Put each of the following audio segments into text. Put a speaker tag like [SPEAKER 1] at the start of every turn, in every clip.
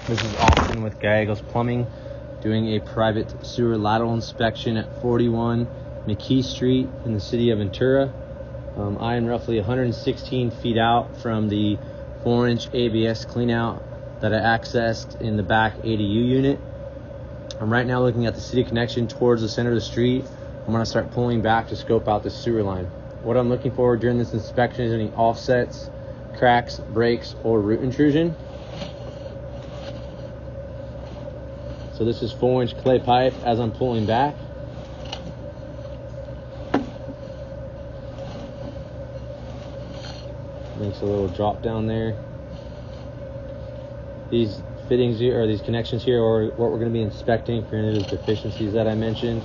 [SPEAKER 1] This is Austin with Gallegos Plumbing, doing a private sewer lateral inspection at 41 McKee Street in the city of Ventura. I am roughly 116 feet out from the 4-inch ABS cleanout that I accessed in the back ADU unit. I'm right now looking at the city connection towards the center of the street. I'm going to start pulling back to scope out the sewer line. What I'm looking for during this inspection is any offsets, cracks, breaks, or root intrusion. So this is 4-inch clay pipe as I'm pulling back. Makes a little drop down there. These fittings here, or these connections here, are what we're going to be inspecting for any of the deficiencies that I mentioned.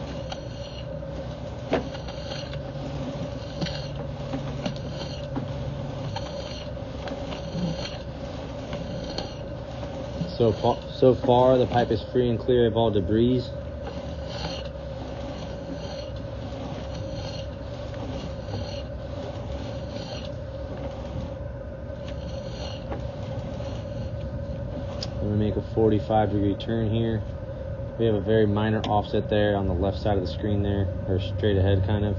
[SPEAKER 1] So far, the pipe is free and clear of all debris. I'm going to make a 45-degree turn here. We have a very minor offset there on the left side of the screen there, or straight ahead kind of.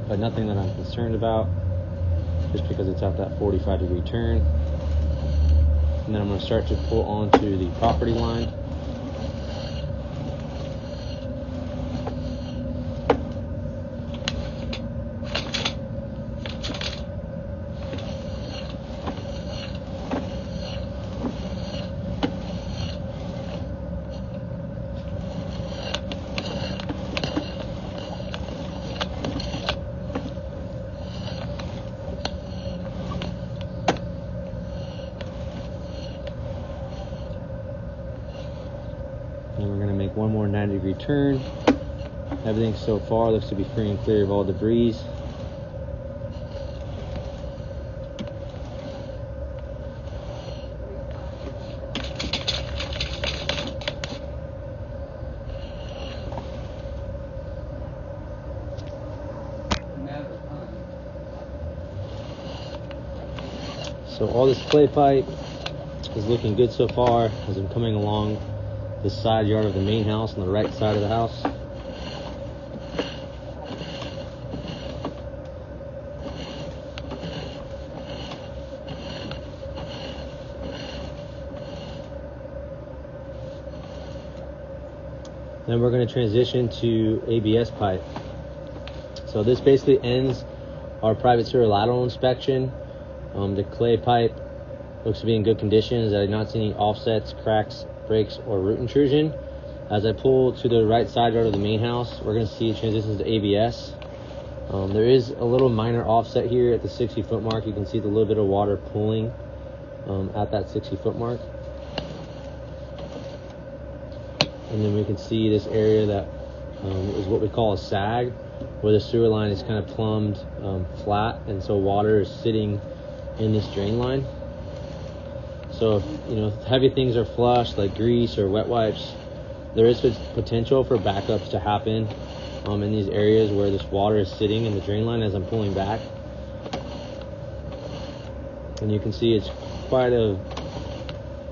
[SPEAKER 1] But nothing that I'm concerned about, just because it's at that 45-degree turn. And then I'm going to start to pull onto the property line. And we're going to make one more 90-degree turn. Everything so far looks to be free and clear of all debris. So all this clay pipe is looking good so far as I'm coming along the side yard of the main house on the right side of the house. Then we're going to transition to ABS pipe. So this basically ends our private sewer lateral inspection. The clay pipe looks to be in good conditions. I did not see any offsets, cracks, breaks, or root intrusion. As I pull to the right side yard of the main house, we're going to see transitions to ABS. There is a little minor offset here at the 60-foot mark. You can see the little bit of water pooling at that 60-foot mark. And then we can see this area that is what we call a sag, where the sewer line is kind of plumbed flat, and so water is sitting in this drain line. So if heavy things are flushed, like grease or wet wipes, there is potential for backups to happen in these areas where this water is sitting in the drain line as I'm pulling back. And you can see it's quite a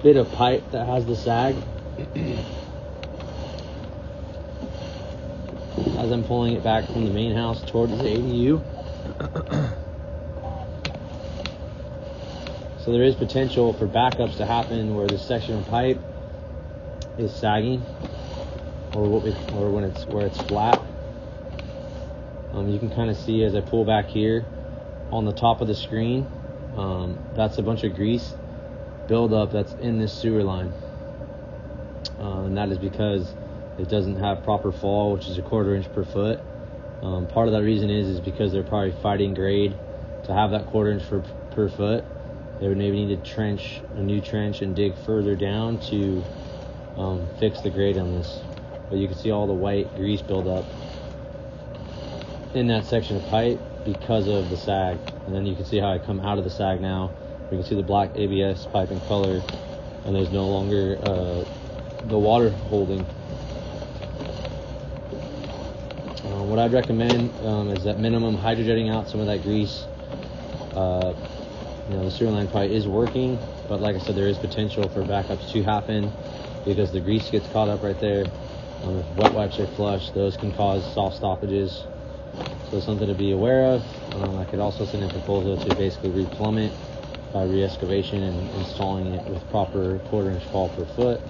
[SPEAKER 1] bit of pipe that has the sag. As I'm pulling it back from the main house towards the ADU. So there is potential for backups to happen where this section of pipe is sagging, or where it's flat. You can kind of see as I pull back here on the top of the screen, that's a bunch of grease buildup that's in this sewer line, and that is because it doesn't have proper fall, which is a 1/4 inch per foot. Part of that reason is because they're probably fighting grade to have that 1/4 inch per foot. They would maybe need to trench a new trench and dig further down to fix the grade on this. But you can see all the white grease buildup in that section of pipe because of the sag. And then you can see how I come out of the sag now. You can see the black ABS pipe in color, and there's no longer the water holding. What I'd recommend is at minimum hydrojetting out some of that grease the sewer line probably is working, but like I said, there is potential for backups to happen because the grease gets caught up right there. If wet wipes are flush, those can cause soft stoppages. So something to be aware of. I could also send a proposal to basically replumb it by re-excavation and installing it with proper 1/4 inch fall per foot.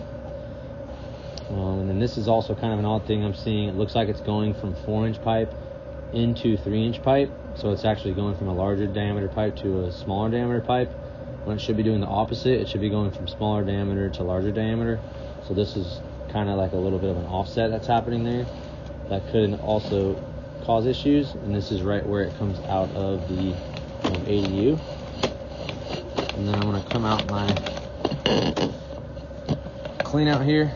[SPEAKER 1] And then this is also kind of an odd thing I'm seeing. It looks like it's going from 4-inch pipe into 3-inch pipe. So it's actually going from a larger diameter pipe to a smaller diameter pipe, when it should be doing the opposite. It should be going from smaller diameter to larger diameter. So this is kind of like a little bit of an offset that's happening there. That could also cause issues. And this is right where it comes out of the ADU. And then I'm going to come out my clean out here.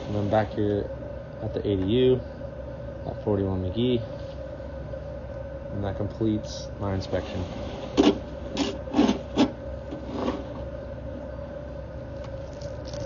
[SPEAKER 1] And I'm back here at the ADU at 41 McKee. And that completes my inspection.